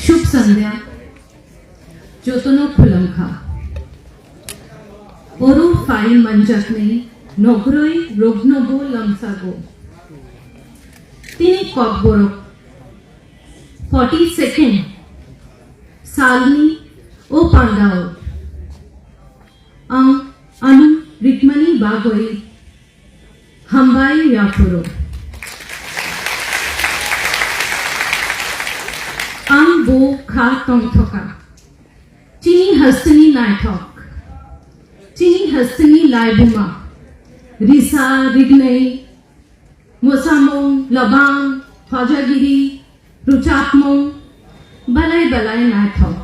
शुभ संध्या जोतनो खुलमखा ओरो फाई मंजकने नगरोई रोगनबो लमसागो तिनी ककबरो 42nd सालनी ओ पांडाओ अंग अनु रिकमनी बागोई हम्बाई यापुरो अंग बो खा तंग थका चीनी हस्तनी नायथक चीनी हस्तनी लाइबुमा रिसा रिगनई मोसामों लबांग ख्वाजागिरी रुचापमों बलाई बलाई नायथक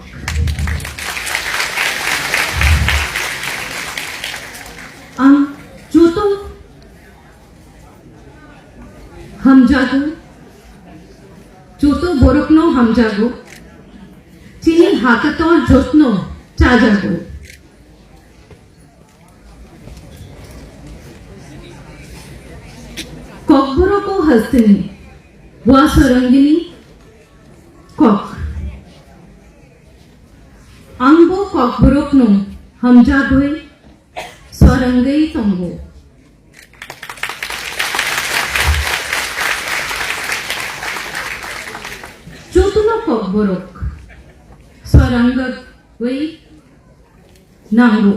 अंग जोतो हमजागो जोतो बोरकनो हमजागो चीनी हाकतो जोतनो चाजागो ककबरो को हस्तनी वा सरंगिनी कक अंगो ककबरोकनो हमजागोई स्वरंगई तंगो चोतुनो ककबरोक स्वरंगई नांगो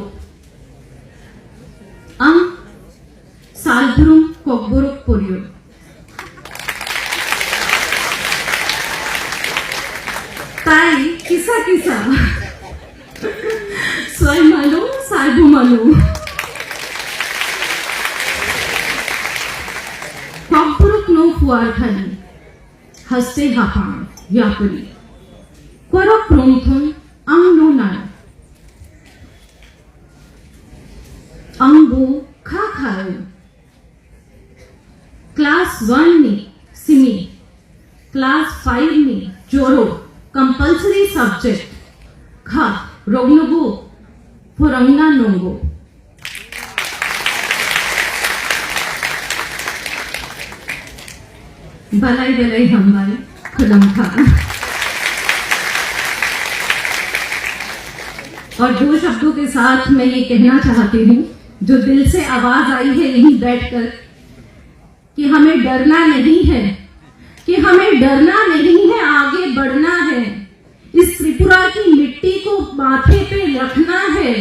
अंग सालभुरुम ककबरोक पोरियो ताई किसा किसा स्वय मानो साइबु मानो ककबरोक नो फुआर खाली हस्ते हापां यापरी करो क्रोमथन अंग नो नाय अंगो खा खायो क्लास 1 में सिमी क्लास 5 में जोरो कंपल्सरी सब्जेक्ट खा रोगनगो फोरंगना नोंगो बलाई बलाई हम्बाई खुलमखा और दो शब्दों के साथ मैं ये कहना चाहती हूँ जो दिल से आवाज आई है यहीं बैठकर कि हमें डरना नहीं है, कि हमें डरना नहीं है, आगे बढ़ना है। इस त्रिपुरा की मिट्टी को माथे पे रखना है,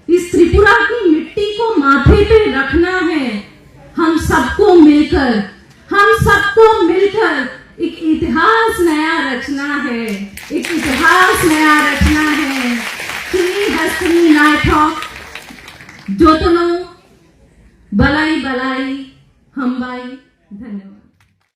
इस त्रिपुरा की मिट्टी को माथे पे रखना है। हम सबको मिलकर एक इतिहास नया रचना है, एक इतिहास नया रचना है। चीनी हस्तनी नायथक जोतनो बलाई बलाई हम्बाई। धन्यवाद।